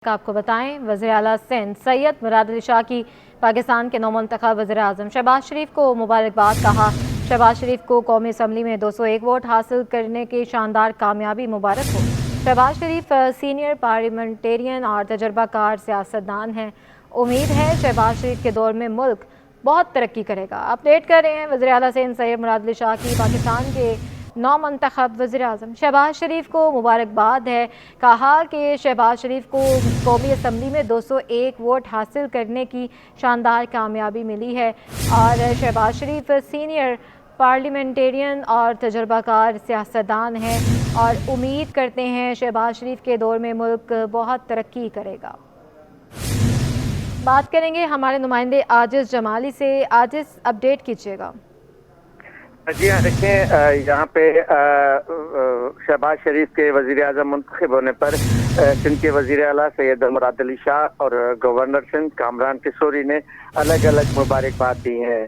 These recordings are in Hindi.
आपको बताएं, वज़ीर आला सिंध सैयद मुराद अली शाह की पाकिस्तान के नौमुंतखब वज़ीर आज़म शहबाज शरीफ को मुबारकबाद। कहा, शहबाज शरीफ को कौमी असम्बली में 201 वोट हासिल करने की शानदार कामयाबी मुबारक हो। शहबाज शरीफ सीनियर पार्लियामेंटेरियन और तजर्बाकार सियासतदान हैं। उम्मीद है शहबाज शरीफ के दौर में मुल्क बहुत तरक्की करेगा। अपडेट कर रहे हैं वज़ीर आला सिंध सैयद मुराद अली शाह की पाकिस्तान के नौमुंतखब वज़ीर आज़म शहबाज शरीफ को मुबारकबाद है। कहा कि शहबाज शरीफ को कौमी असम्बली में 201 वोट हासिल करने की शानदार कामयाबी मिली है और शहबाज शरीफ सीनियर पार्लियामेंटेरियन और तजर्बाकार सियासतदान हैं और उम्मीद करते हैं शहबाज शरीफ के दौर में मुल्क बहुत तरक्की करेगा। बात करेंगे हमारे नुमाइंदे आजिज़ जमाली से। आजिज़, अपडेट कीजिएगा। जी हाँ, देखिए यहाँ पे शहबाज शरीफ के वज़ीर आज़म मुंतखब होने पर सिंध के वज़ीर आला सैयद मुराद अली शाह और गवर्नर सिंध कामरान किशोरी ने अलग अलग मुबारकबाद दी है।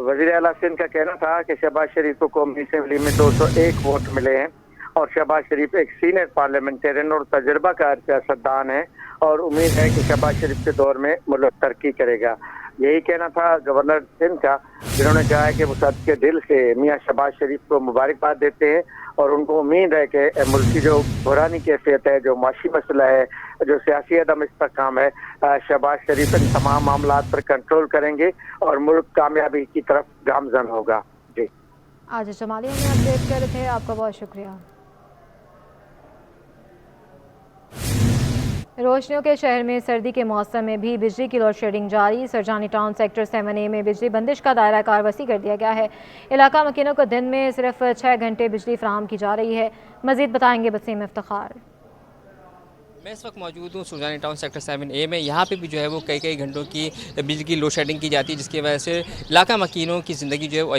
वज़ीर आला सिंध का कहना था कि शहबाज शरीफ को कौमी असम्बली में 201 वोट मिले हैं और शहबाज शरीफ एक सीनियर पार्लियामेंटेरियन और तजर्बाकार सियासतदान है और उम्मीद है कि शहबाज शरीफ के दौर में मुल्क तरक्की करेगा। यही कहना था गवर्नर सिंध का, जिन्होंने कहा है कि वो सद के दिल से मियाँ शहबाज शरीफ को मुबारकबाद देते हैं और उनको उम्मीद है कि मुल्क की जो बुरानी कैफियत है, जो माशी मसला है, जो सियासी अदम इस्तेहकाम है, शहबाज शरीफ इन तमाम मामलात पर कंट्रोल करेंगे और मुल्क कामयाबी की तरफ गामजन होगा। जी, आज जमालिया में अपडेट कर रहे थे, आपका बहुत शुक्रिया। रोशनियों के शहर में सर्दी के मौसम में भी बिजली की लोड शेडिंग जारी। सरजानी टाउन सेक्टर 7A में बिजली बंदिश का दायरा कार वसी कर दिया गया है। इलाका मकीनों को दिन में सिर्फ 6 घंटे बिजली फराहम की जा रही है। मजीद बताएंगे वसीम इफ्तिखार। मैं इस वक्त मौजूद हूँ सुरजानी टाउन सेक्टर 7A में। यहाँ पे भी जो है वो कई घंटों की बिजली की लोड शेडिंग की जाती है, जिसकी वजह से इलाका मकीनों की ज़िंदगी जो है वो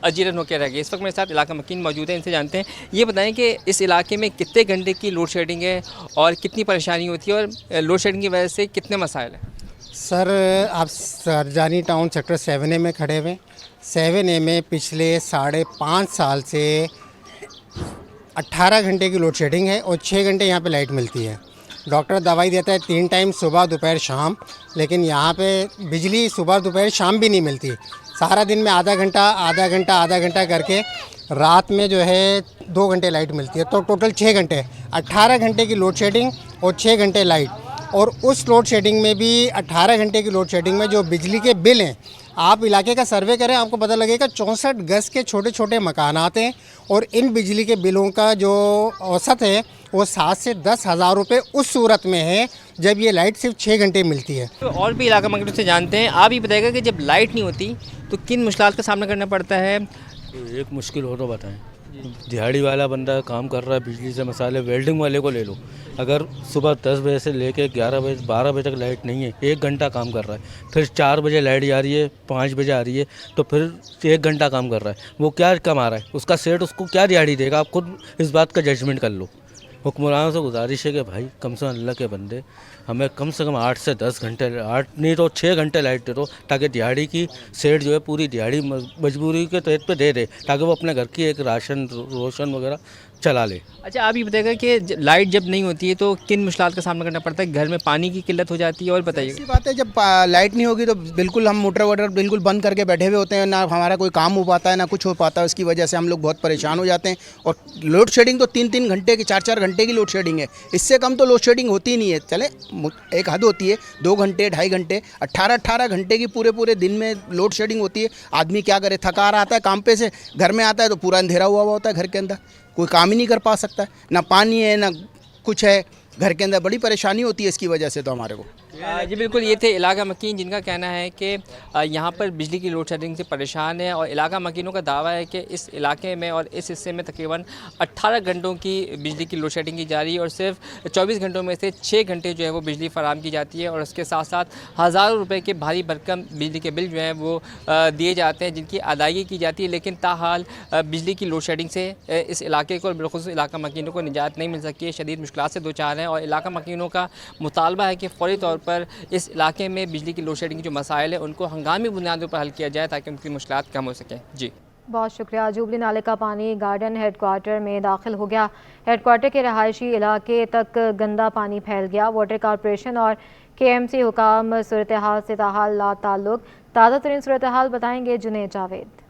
अजीरन होकर रह गई। इस वक्त मेरे साथ इलाका मकीन मौजूद है, इनसे जानते हैं। ये बताएं कि इस इलाके में कितने घंटे की लोड शेडिंग है और कितनी परेशानी होती है और लोड शेडिंग की वजह से कितने मसाइल हैं। सर, आप सरजानी टाउन सेक्टर 7A में खड़े हुए। 7A में पिछले 5.5 साल से 18 घंटे की लोड शेडिंग है और 6 घंटे यहाँ पे लाइट मिलती है। डॉक्टर दवाई देता है 3 टाइम, सुबह दोपहर शाम, लेकिन यहाँ पे बिजली सुबह दोपहर शाम भी नहीं मिलती। सारा दिन में आधा घंटा करके रात में जो है 2 घंटे लाइट मिलती है, तो टोटल 6 घंटे। 18 घंटे की लोड शेडिंग और 6 घंटे लाइट। और उस लोड शेडिंग में भी 18 घंटे की लोड शेडिंग में जो बिजली के बिल हैं, आप इलाके का सर्वे करें, आपको पता लगेगा 64 गज के छोटे छोटे मकानात हैं और इन बिजली के बिलों का जो औसत है वो 7 से 10 हज़ार रुपये उस सूरत में है जब ये लाइट सिर्फ 6 घंटे मिलती है। तो और भी इलाका मकीनों से जानते हैं, आप ये बताइएगा कि जब लाइट नहीं होती तो किन मुश्किलात का सामना करना पड़ता है। एक मुश्किल हो तो बताएं। दिहाड़ी वाला बंदा काम कर रहा है, बिजली से मसाले, वेल्डिंग वाले को ले लो, अगर सुबह 10 बजे से लेके 11 बजे 12 बजे तक लाइट नहीं है, 1 घंटा काम कर रहा है, फिर 4 बजे लाइट आ रही है, 5 बजे आ रही है, तो फिर 1 घंटा काम कर रहा है, वो क्या कमा रहा है, उसका सेठ उसको क्या दिहाड़ी देगा। आप खुद इस बात का जजमेंट कर लो। हुक्मरानों से गुजारिश है कि भाई कम से कम अल्लाह के बंदे हमें कम से कम 8 से 10 घंटे, 8 नहीं तो 6 घंटे लाइट दे दो, ताकि दिहाड़ी की सेठ जो है पूरी दिहाड़ी मजबूरी के तहत पे दे दे, ताकि वो अपने घर की एक राशन रोशन वगैरह चला ले। अच्छा, आप ये बताइएगा कि लाइट जब नहीं होती है तो किन मुश्किलात का सामना करना पड़ता है। घर में पानी की किल्लत हो जाती है, और बताइए। ऐसी बात है, जब लाइट नहीं होगी तो बिल्कुल हम मोटर वोटर बिल्कुल बंद करके बैठे हुए होते हैं, ना हमारा कोई काम हो पाता है ना कुछ हो पाता है। उसकी वजह से हम लोग बहुत परेशान हो जाते हैं। और लोड शेडिंग तो 3-3 घंटे की, 4-4 घंटे की लोड शेडिंग है। इससे कम तो लोड शेडिंग होती ही नहीं है। चले एक हद होती है, 2 घंटे 2.5 घंटे, 18 घंटे की पूरे दिन में लोड शेडिंग होती है। आदमी क्या करे, थका रहा आता है काम पे से, घर में आता है तो पूरा अंधेरा हुआ होता है घर के अंदर, कोई काम ही नहीं कर पा सकता है, ना पानी है ना कुछ है, घर के अंदर बड़ी परेशानी होती है इसकी वजह से तो हमारे को। जी बिल्कुल, ये थे इलाका मकीन जिनका कहना है कि यहाँ पर बिजली की लोड शेडिंग से परेशान है। और इलाका मकीनों का दावा है कि इस इलाके में और इस हिस्से में तकरीबन 18 घंटों की बिजली की लोड शेडिंग की जा रही है और सिर्फ 24 घंटों में से 6 घंटे जो है वो बिजली फराहम की जाती है। और उसके साथ साथ हज़ारों रुपए के भारी भरकम बिजली के बिल जो हैं वो दिए जाते हैं, जिनकी अदायगी की जाती है। लेकिन ताहाल बिजली की लोड शेडिंग से इस इलाके को और बिलखुसूस इलाका मकीनों को निजात नहीं मिल सकी है, शदीद मुश्किलात से दो चार हैं। और इलाका मकीनों का मुतालबा है कि फ़ौरी तौर पर इस इलाके में बिजली की लोड शेडिंग के जो मसाइल है उनको हंगामी बुनियादों पर हल किया जाए ताकि उनकी मुश्किलात कम हो सकें। जी। बहुत शुक्रिया। जुबली नाले का पानी गार्डन हेडक्वार्टर में दाखिल हो गया। हेडक्वार्टर के रहायशी इलाके तक गंदा पानी फैल गया। वाटर कॉरपोरेशन और KMC हुकाम सूरत हाल से ताहाल ला ताल्लुक। ताज़ा तरीन सूरत हाल बताएंगे जुनेद जावेद।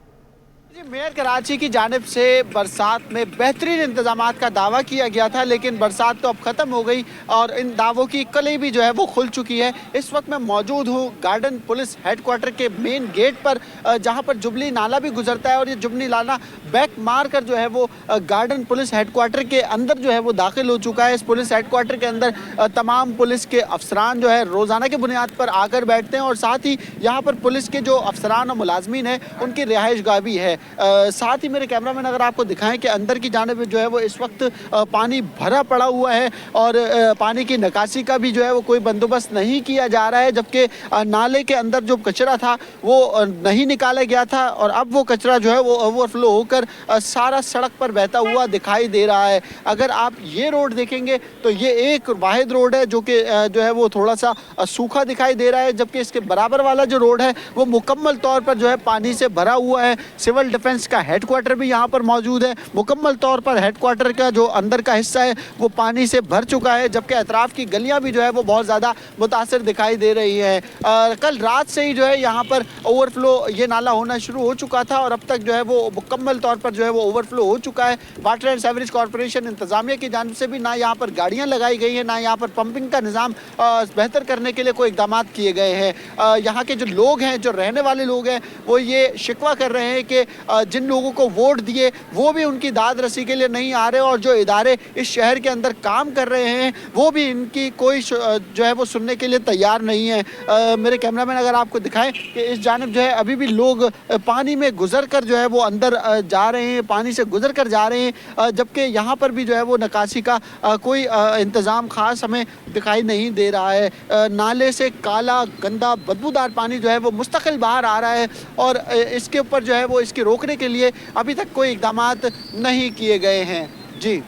मेयर कराची की जानिब से बरसात में बेहतरीन इंतजामात का दावा किया गया था, लेकिन बरसात तो अब ख़त्म हो गई और इन दावों की कली भी जो है वो खुल चुकी है। इस वक्त मैं मौजूद हूँ गार्डन पुलिस हेडक्वार्टर के मेन गेट पर, जहाँ पर जुबली नाला भी गुजरता है और ये जुबली नाला बैक मार कर जो है वो गार्डन पुलिस हेडक्वार्टर के अंदर जो है वो दाखिल हो चुका है। इस पुलिस हेडक्वार्टर के अंदर तमाम पुलिस के अफसरान जो है रोज़ाना की बुनियाद पर आकर बैठते हैं और साथ ही यहाँ पर पुलिस के जो अफसरान और मुलाजमीन हैं उनकी रिहाइशगाह भी है। साथ ही मेरे कैमरामैन अगर आपको दिखाएं कि अंदर की जानिब जो है वो इस वक्त पानी भरा पड़ा हुआ है और पानी की निकासी का भी जो है वो कोई बंदोबस्त नहीं किया जा रहा है, जबकि नाले के अंदर जो कचरा था वो नहीं निकाला गया था और अब वो कचरा जो है वो ओवरफ्लो होकर सारा सड़क पर बहता हुआ दिखाई दे रहा है। अगर आप ये रोड देखेंगे तो ये एक वाहिद रोड है जो कि जो है वो थोड़ा सा सूखा दिखाई दे रहा है, जबकि इसके बराबर वाला जो रोड है वो मुकम्मल तौर पर जो है पानी से भरा हुआ है। सिविल डिफेंस का हेडक्वार्टर भी यहाँ पर मौजूद है। मुकम्मल तौर पर हेडक्वार्टर का जो अंदर का हिस्सा है वो पानी से भर चुका है, जबकि अतराफ की गलियाँ भी जो है वो बहुत ज़्यादा मुतासर दिखाई दे रही हैं। कल रात से ही जो है यहाँ पर ओवरफ्लो ये नाला होना शुरू हो चुका था और अब तक जो है वो मुकम्मल तौर पर जो है वो ओवरफ्लो हो चुका है। वाटर एंड सीवरेज कॉरपोरेशन इंतजामिया की जानिब से भी ना यहाँ पर गाड़ियाँ लगाई गई हैं, ना यहाँ पर पंपिंग का निज़ाम बेहतर करने के लिए कोई इकदाम किए गए हैं। यहाँ के जो लोग हैं, जो रहने वाले लोग हैं, वो ये शिकवा कर रहे हैं कि जिन लोगों को वोट दिए वो भी उनकी दाद रसी के लिए नहीं आ रहे और जो इदारे इस शहर के अंदर काम कर रहे हैं वो भी इनकी कोई जो है वो सुनने के लिए तैयार नहीं है। मेरे कैमरामैन अगर आपको दिखाएं कि इस जानिब जो है अभी भी लोग पानी में गुजर कर जो है वो अंदर जा रहे हैं, पानी से गुजर कर जा रहे हैं, जबकि यहाँ पर भी जो है वो निकासी का कोई इंतज़ाम ख़ास हमें दिखाई नहीं दे रहा है। नाले से काला गंदा बदबूदार पानी जो है वो मुस्तकिल बाहर आ रहा है और इसके ऊपर जो है वो इसके रोकने के लिए अभी तक कोई इकदाम नहीं किए गए हैं। जी,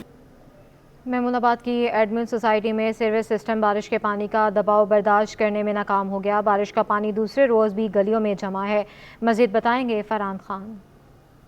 महमूदाबाद की एडमिन सोसाइटी में सीवरेज सिस्टम बारिश के पानी का दबाव बर्दाश्त करने में नाकाम हो गया। बारिश का पानी दूसरे रोज़ भी गलियों में जमा है। मज़ीद बताएंगे फरहान खान।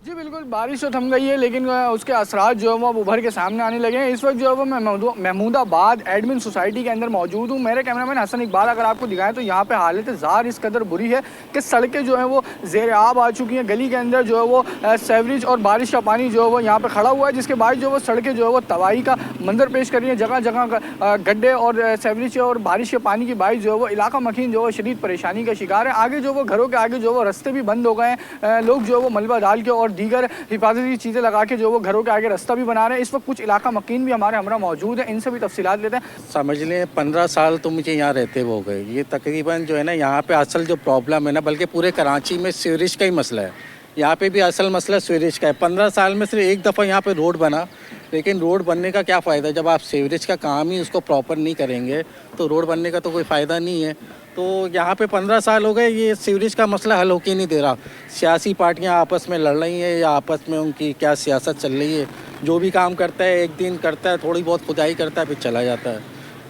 जी बिल्कुल, बारिश तो थम गई है लेकिन उसके असरात जो है वो अब उभर के सामने आने लगे हैं। इस वक्त जो है वो मैं महमूदाबाद एडमिन सोसाइटी के अंदर मौजूद हूँ। मेरे कैमरामैन हसन इकबाल अगर आपको दिखाएं तो यहाँ पे हालत ज़ार इस कदर बुरी है कि सड़कें जो हैं वो ज़ेर आब आ चुकी हैं। गली के अंदर जो है वो सीवरेज और बारिश का पानी जो है वो यहाँ पर खड़ा हुआ है, जिसके बाद जो है वो सड़कें जो है वो तबाही का मंजर पेश कर रही हैं। जगह जगह गड्ढे और सीवरेज और बारिश के पानी की बारिश जो है वो इलाका मकीन जो है शदीद परेशानी का शिकार है। आगे जो वो घरों के आगे जो वो रास्ते भी बंद हो गए हैं। लोग जो है वो मलबा डाल के और दीगर हिफाजती चीज़ें लगा के जो वो घरों के आगे रास्ता भी बना रहे हैं। इस वक्त कुछ इलाका मकीन भी हमारे हमरा मौजूद है, इनसे भी तफसीलात लेते हैं। समझ लें 15 साल तो मुझे यहाँ रहते हो गए। ये तकरीबन जो है ना यहाँ पे असल जो प्रॉब्लम है ना, बल्कि पूरे कराची में सीवरेज का ही मसला है। यहाँ पे भी असल मसला सीवरेज का है। 15 साल में सिर्फ एक दफ़ा यहाँ पे रोड बना, लेकिन रोड बनने का क्या फ़ायदा जब आप सीवरेज का काम ही उसको प्रॉपर नहीं करेंगे, तो रोड बनने का तो कोई फ़ायदा नहीं है। तो यहाँ पे 15 साल हो गए, ये सीवरेज का मसला हल होके नहीं दे रहा। सियासी पार्टियाँ आपस में लड़ रही हैं या आपस में उनकी क्या सियासत चल रही है। जो भी काम करता है एक दिन करता है, थोड़ी बहुत खुदाई करता है, फिर चला जाता है।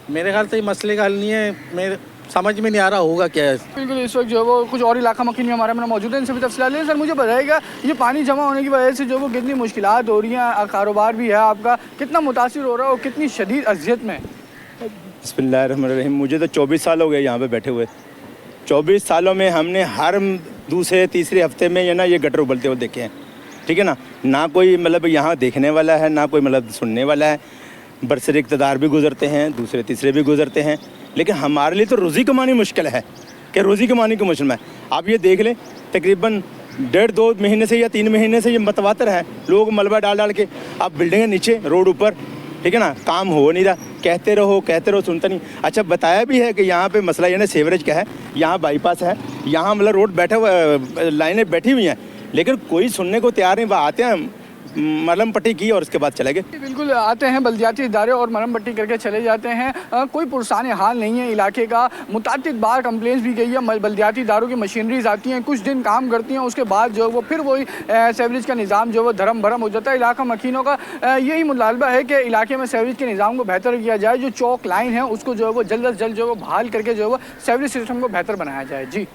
मेरे ख्याल से ये मसले का हल नहीं है। मेरे समझ में नहीं आ रहा होगा क्या है। बिल्कुल, इस वक्त जो है वो कुछ और इलाका मकीन हमारे में मौजूद है, इनसे भी तफसीलात लें। सर मुझे बताइएगा ये पानी जमा होने की वजह से जो वो कितनी मुश्किलात हो रही हैं, कारोबार भी है आपका कितना मुतासिर हो रहा है और कितनी शदीद अजियत में? बिस्मिल्लाहिर्रहमानिर्रहीम। मुझे तो 24 साल हो गए यहाँ पे बैठे हुए। 24 सालों में हमने हर दूसरे तीसरे हफ्ते में ये ना ये गटर उबलते हुए देखे हैं, ठीक है ना। ना कोई मतलब यहाँ देखने वाला है, ना कोई मतलब सुनने वाला है। बरसर इक़्तिदार भी गुजरते हैं, दूसरे तीसरे भी गुजरते हैं, लेकिन हमारे लिए तो रोज़ी कमानी मुश्किल है कि रोज़ी कमाने की मुश्किल है। आप ये देख लें तकरीबन 1.5-2 महीने से या 3 महीने से ये मतवातर है। लोग मलबा डाल डाल के, आप बिल्डिंग नीचे रोड ऊपर, ठीक है ना, काम हो नहीं रहा। कहते रहो सुनता नहीं। अच्छा बताया भी है कि यहाँ पे मसला ये ना सीवरेज का है, यहाँ बाईपास है, यहाँ मतलब रोड बैठा हुआ लाइनें बैठी हुई हैं, लेकिन कोई सुनने को तैयार नहीं। वह आते हैं मरहम पट्टी की और उसके बाद चले गए। बिल्कुल, आते हैं बल्दियाती इदारे और मरहम पट्टी करके चले जाते हैं। कोई पुरसान हाल नहीं है इलाके का। मुतअद्दिद बार कंप्लेंट्स भी गई है, बल्दियाती इदारों की मशीनरीज आती हैं, कुछ दिन काम करती हैं, उसके बाद जो है वो फिर वही सीवरेज का निज़ाम जो है वो धर्म भरम हो जाता है। इलाका मकीनों का यही मुतालबा है कि इलाके में सीवरेज के निज़ाम को बेहतर किया जाए। जो चौक लाइन है उसको जो है वो जल्द अज जल्द जो है वो बहाल करके जो है वो सीवरेज सिस्टम को बेहतर बनाया जाए। जी।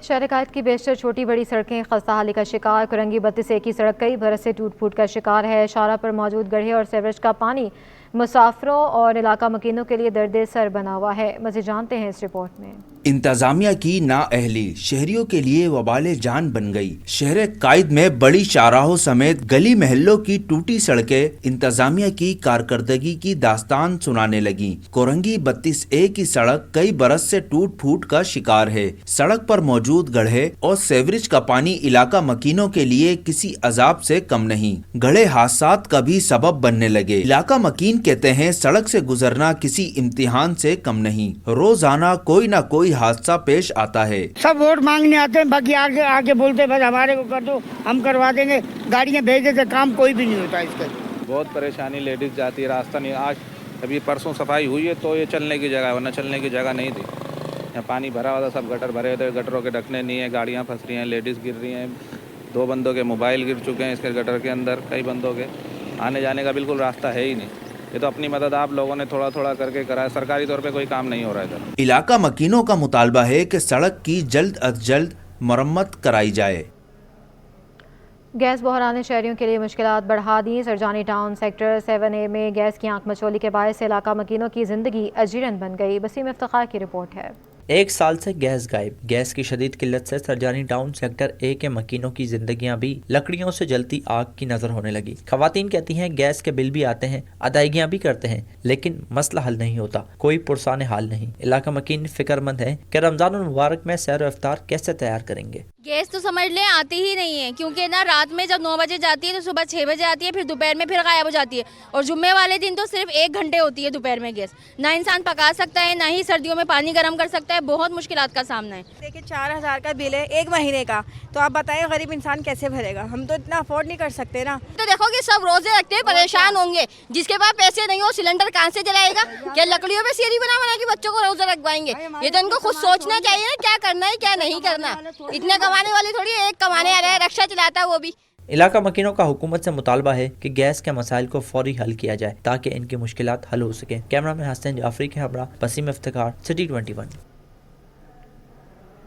शहर कायद की बेशतर छोटी बड़ी सड़कें खस्ता हाली का शिकार। कुरंगी 32A की सड़क कई बरस से टूट फूट का शिकार है। शाहरा पर मौजूद गड्ढे और सीवरेज का पानी मुसाफिरों और इलाका मकीनों के लिए दर्द सर बना हुआ है। मज़ीद जानते हैं इस रिपोर्ट में। इंतजामिया की नाअहली शहरियों के लिए वबाले जान बन गई। शहर कायद में बड़ी शाहराहों समेत गली महल्लों की टूटी सड़कें इंतजामिया की कारकर्दगी की दास्तान सुनाने लगी। कोरंगी 32A की सड़क कई बरस से टूट फूट का शिकार है। सड़क पर मौजूद गड्ढे और सीवरेज का पानी इलाका मकीनों के लिए किसी अजाब से कम नहीं। गड्ढे हादसात का भी सबब बनने लगे। इलाका मकीन कहते हैं सड़क से गुजरना किसी इम्तिहान से कम नहीं। रोजाना कोई न कोई हादसा पेश आता है। सब वोट मांगने आते हैं, बाकी आगे आगे बोलते बस हमारे को कर दो, हम करवा देंगे। गाड़ियाँ भेज देते, काम कोई भी नहीं होता इसका। बहुत परेशानी, लेडीज जाती है, रास्ता नहीं। आज अभी परसों सफाई हुई है तो ये चलने की जगह, वरना चलने की जगह नहीं थी। यहाँ पानी भरा हुआ था, सब गटर भरे हुए थे, गटरों के ढकने नहीं है, गाड़ियाँ फंस रही हैं, लेडीज़ गिर रही हैं। 2 बंदों के मोबाइल गिर चुके हैं इसके गटर के अंदर। कई बंदों के आने जाने का बिल्कुल रास्ता है ही नहीं। ये तो अपनी मदद आप लोगों ने थोड़ा थोड़ा करके कराया, सरकारी तौर पे कोई काम नहीं हो रहा है इधर। इलाका मकीनों का मुतालबा है कि सड़क की जल्द अज जल्द मरम्मत कराई जाए। गैस बहरान ने शहरियों के लिए मुश्किलात बढ़ा दी। सरजानी टाउन सेक्टर 7A में गैस की आंख मचोली के बायस इलाका मकीनों की जिंदगी अजीरन बन गई। वसीम इफ्तिखार की रिपोर्ट है। 1 साल से गैस गायब। गैस की शदीद किल्लत से सरजानी टाउन सेक्टर A के मकीनों की जिंदगियां भी लकड़ियों से जलती आग की नजर होने लगी। खवातीन कहती हैं गैस के बिल भी आते हैं, अदायगियां भी करते हैं, लेकिन मसला हल नहीं होता, कोई पुरसाने हाल नहीं। इलाका मकीन फिक्रमंद है कि रमजान मुबारक में सैर व इफ्तार कैसे तैयार करेंगे। गैस तो समझ लें आती ही नहीं है, क्योंकि ना रात में जब 9 बजे जाती है तो सुबह 6 बजे आती है, फिर दोपहर में फिर गायब हो जाती है। और जुम्मे वाले दिन तो सिर्फ 1 घंटे होती है दोपहर में गैस। ना इंसान पका सकता है, ना ही सर्दियों में पानी गर्म कर सकता है। बहुत मुश्किलात का सामना है। देखिए 4000 का बिल है 1 महीने का, तो आप बताएं गरीब इंसान कैसे भरेगा। हम तो इतना अफोर्ड नहीं कर सकते ना। तो देखो कि सब रोजे रखते हैं, परेशान होंगे। जिसके पास पैसे नहीं हो सिलेंडर कहाँ से जलाएगा? क्या लकड़ियों पे सीढ़ी बना बना के बच्चों को रोजे रखवाएंगे? ये तो इनको खुद सोचना चाहिए ना, क्या करना है क्या नहीं करना। इतने कमाने वाली थोड़ी, एक कमाने आ रहा है, रक्षा चलाता है वो भी। इलाका मकीनों का हुकूमत से मुतालबा है कि गैस के मसाइल को फौरी हल किया जाए ताकि इनकी मुश्किलात हल हो सके। कैमरामैन हसन जाफरी के हमरा वसीम इफ्तिखार, सिटी 21।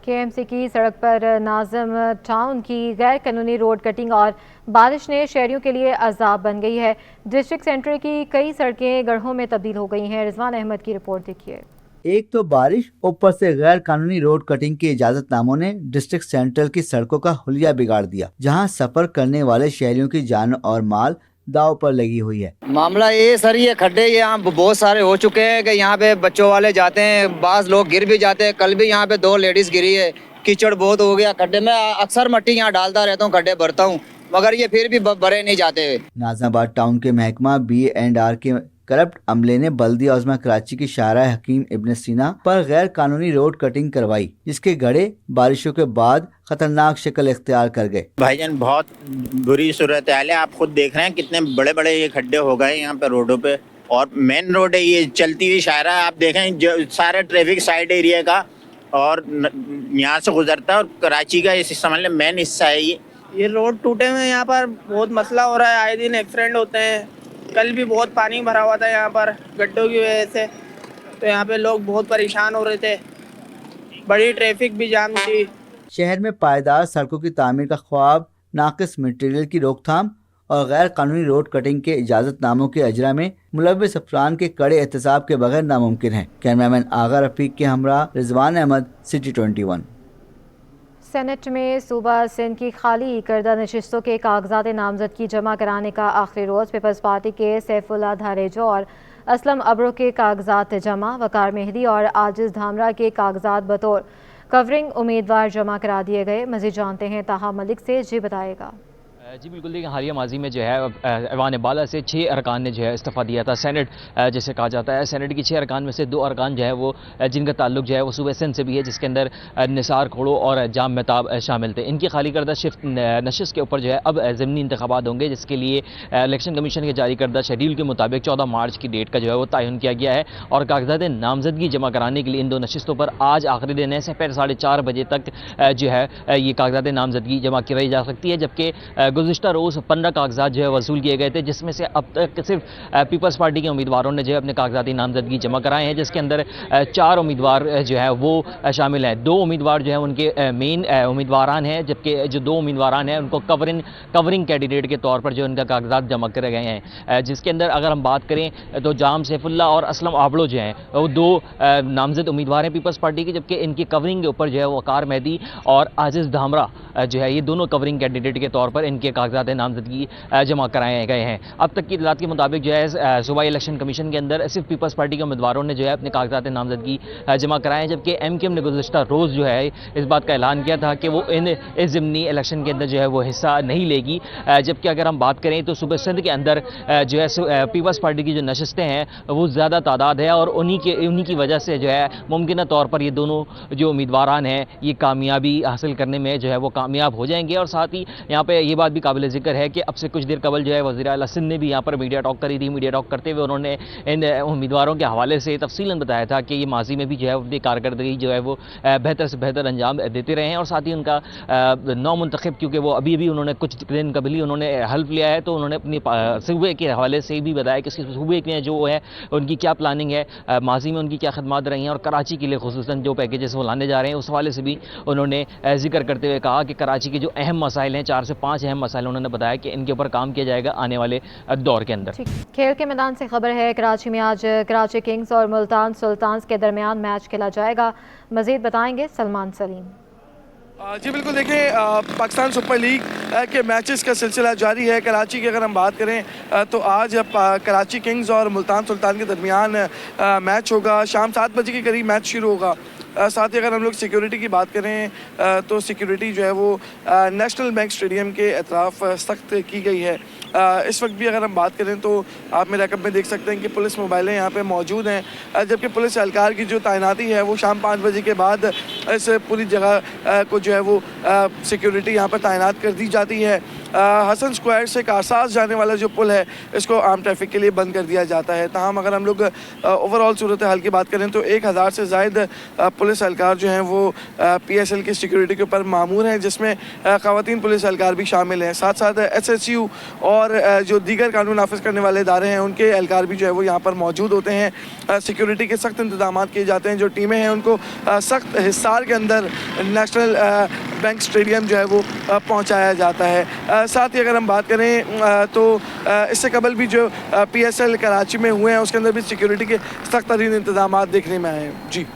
KMC की सड़क पर नाज़म टाउन की गैर कानूनी रोड कटिंग और बारिश ने शहरियों के लिए अजाब बन गई है। डिस्ट्रिक्ट सेंटर की कई सड़कें गड्ढों में तब्दील हो गई हैं। रिजवान अहमद की रिपोर्ट देखिए। एक तो बारिश, ऊपर से गैर कानूनी रोड कटिंग के इजाजतनामों ने डिस्ट्रिक्ट सेंट्रल की सड़कों का हुलिया बिगाड़ दिया, जहां सफर करने वाले शहरियों की जान और माल दाव पर लगी हुई है। मामला ये सर, ये खड्डे यहाँ बहुत सारे हो चुके हैं कि यहाँ पे बच्चों वाले जाते हैं, बाज लोग गिर भी जाते हैं। कल भी यहाँ पे 2 लेडीज गिरी है। कीचड़ बहुत हो गया खड्डे में। अक्सर मट्टी यहाँ डालता रहता हूँ, खड्डे भरता हूँ, मगर ये फिर भी भरे नहीं जाते। नाज़िमाबाद टाउन के महकमा B&R के करप्ट अमले ने बल्दिया उज़्मा कराची की शाहराह हकीम इब्न सीना पर गैर कानूनी रोड कटिंग करवाई, जिसके गड्ढे बारिशों के बाद खतरनाक शक्ल इख्तियार कर गए। भाईजान बहुत बुरी सूरत हाल है, आप खुद देख रहे हैं कितने बड़े बड़े ये खड्डे हो गए यहाँ पे रोडों पे। और मेन रोड है ये, चलती हुई शाहराह, आप देखें जो सारे ट्रैफिक साइड एरिया का और यहाँ से गुजरता है, और कराची का इस समझ लें मेन हिस्सा है ये रोड टूटे हुए, यहाँ पर बहुत मसला हो रहा है, आए दिन एक्सीडेंट होते हैं। कल भी बहुत पानी भरा हुआ था यहाँ पर गड्ढों की वजह से, तो यहाँ पे लोग बहुत परेशान हो रहे थे, बड़ी ट्रैफिक भी जाम थी। शहर में पायदार सड़कों की तामीर का ख्वाब, नाकिस मटेरियल की रोकथाम और गैर कानूनी रोड कटिंग के इजाजतनामों के अजरा में मुलव्विस अफरान के कड़े एहतसाब के बगैर नामुमकिन है। कैमरामैन आगा रफीक के हमरा रिजवान अहमद, सिटी 21। सेनेट में सूबा सिंध की खाली करदा नशिस्तों के कागजात नामजद की जमा कराने का आखिरी रोज़। पीपल्स पार्टी के सैफुल्ला धारेजो और असलम अब्रो के कागजात जमा, वकार मेहदी और आजिज धामरा के कागजात बतौर कवरिंग उम्मीदवार जमा करा दिए गए। मज़ीद जानते हैं ताहा मलिक से, जी बताएगा। जी बिल्कुल, देखिए हालिया माजी में जो है ऐवान बाला से 6 अरकान ने जो है इस्तीफ़ा दिया था। सेनेट जैसे कहा जाता है, सेनेट की 6 अरकान में से 2 अरकान जो है वो जिनका ताल्लुक जो है वो सूबे सिंध से भी है, जिसके अंदर निसार खोड़ो और जाम मेहताब शामिल थे। इनकी खाली करदा शिफ्ट नशिस्त के ऊपर जो है अब ज़मीनी इंतखाबात होंगे, जिसके लिए इलेक्शन कमीशन के जारी करदा शेड्यूल के मुताबिक 14 मार्च की डेट का जो है वो तयन किया गया है। और कागजात नामजदगी जमा कराने के लिए इन 2 नशिस्तों पर आज आखिरी दिन है। 4:30 बजे तक जो है ये कागजात नामजदगी जमा कराई जा सकती है, जबकि गुज़िश्ता रोज़ 15 कागजात जो है वसूल किए गए थे, जिसमें से अब तक सिर्फ पीपल्स पार्टी के उम्मीदवारों ने जो है अपने कागजाती नामजदगी जमा कराए हैं, जिसके अंदर 4 उम्मीदवार जो है वो शामिल हैं। 2 उम्मीदवार जो है उनके मेन उम्मीदवारान हैं, जबकि जो 2 उम्मीदवारान हैं उनको कवरिंग कैंडिडेट के तौर पर जो उनका कागजात जमा करे गए हैं, जिसके अंदर अगर हम बात करें तो जाम सैफुल्ला और असलम आबड़ो जो हैं वो 2 नामजद उम्मीदवार हैं पीपल्स पार्टी के, जबकि इनकी कवरिंग के ऊपर जो है वकार मेहदी और आजिज़ धामरा जो है ये दोनों कवरिंग कैंडिडेट के तौर पर इनके कागजात नामजदगी जमा कराए गए हैं। अब तक की इतलात के मुताबिक जो है सूबाई इलेक्शन कमीशन के अंदर सिर्फ पीपल्स पार्टी के उम्मीदवारों ने जो है अपने कागजात नामजदगी जमा कराए हैं, जबकि MKM ने गुज़िश्ता रोज़ जो है इस बात का ऐलान किया था कि वो इस ज़िमनी इलेक्शन के अंदर जो है वो हिस्सा नहीं लेगी। जबकि अगर हम बात करें तो सूबे सिंध के अंदर जो है पीपल्स पार्टी की जो नशस्तें हैं वो ज़्यादा तादाद है और उन्हीं की वजह से जो है मुमकिन तौर पर ये दोनों जो उम्मीदवारान हैं ये कामयाबी हासिल करने में जो है वो कामयाब हो जाएंगे। और साथ ही यहाँ पे ये बात भी काबिल ज़िक्र है कि अब से कुछ देर कबल जो है वज़ीर आला सिंध ने भी यहाँ पर मीडिया टॉक करी थी। मीडिया टॉक करते हुए उन्होंने इन उम्मीदवारों के हवाले से तफसीलन बताया था कि ये माजी में भी जो है अपनी कारकर्दगी जो है वो बेहतर से बेहतर अंजाम देते रहे हैं। और साथ ही उनका नौ मुंतखब, क्योंकि वो अभी उन्होंने कुछ दिन कबल ही उन्होंने हल्फ लिया है, तो उन्होंने अपनी सूबे के हवाले से भी बताया कि सूबे में जो है उनकी क्या प्लानिंग है, माजी में उनकी क्या खदमात रही हैं और कराची के लिए खुसूसन जो पैकेजेस वो लाने जा रहे हैं उस हवाले से भी उन्होंने जिक्र करते हुए कहा कि कराची के जो अहम मसाइल हैं 4 से 5 अहम मसाइल उन्होंने बताया कि इनके ऊपर काम किया जाएगा आने वाले दौर के अंदर। खेल के मैदान से खबर है, कराची में आज कराची किंग्स और मुल्तान सुल्तान्स के दरमियान मैच खेला जाएगा। मजीद बताएंगे सलमान सलीम। जी बिल्कुल, देखिए पाकिस्तान सुपर लीग के मैचेस का सिलसिला जारी है। कराची की अगर हम बात करें तो आज कराची किंग्स और मुल्तान सुल्तान के दरमियान मैच होगा। शाम 7 बजे के करीब मैच शुरू होगा। साथ ही अगर हम लोग सिक्योरिटी की बात करें तो सिक्योरिटी जो है वो नेशनल बैंक स्टेडियम के अतराफ सख्त की गई है। इस वक्त भी अगर हम बात करें तो आप मेरे रकम में देख सकते हैं कि पुलिस मोबाइलें यहाँ पे मौजूद हैं, जबकि पुलिस एहलकार की जो तैनाती है वो शाम 5 बजे के बाद इस पूरी जगह को जो है वो सिक्योरिटी यहाँ पर तैनात कर दी जाती है। हसन स्क्वायर से कारसाज जाने वाला जो पुल है इसको आम ट्रैफिक के लिए बंद कर दिया जाता है। ताहम अगर हम लोग ओवरऑल सूरत हाल की बात करें तो 1000 से ज़ायद पुलिस एहलकार जो हैं वो PSL की सिक्योरिटी के ऊपर मामूर हैं, जिसमें ख़वातीन पुलिस एहलकार भी शामिल हैं। साथ साथ SSU और जो दीगर कानून नाफिज करने वाले इदारे हैं उनके एहलकार भी जो है वो यहाँ पर मौजूद होते हैं। सिक्योरिटी के सख्त इंतजाम किए जाते हैं। जो टीमें हैं उनको सख्त हिसार के अंदर नेशनल बैंक स्टेडियम जो है वो पहुँचाया जाता है। साथ ही अगर हम बात करें तो इससे कबल भी जो PSL कराची में हुए हैं उसके अंदर भी सिक्योरिटी के सख्त तरीन इंतजाम देखने में आए हैं। जी।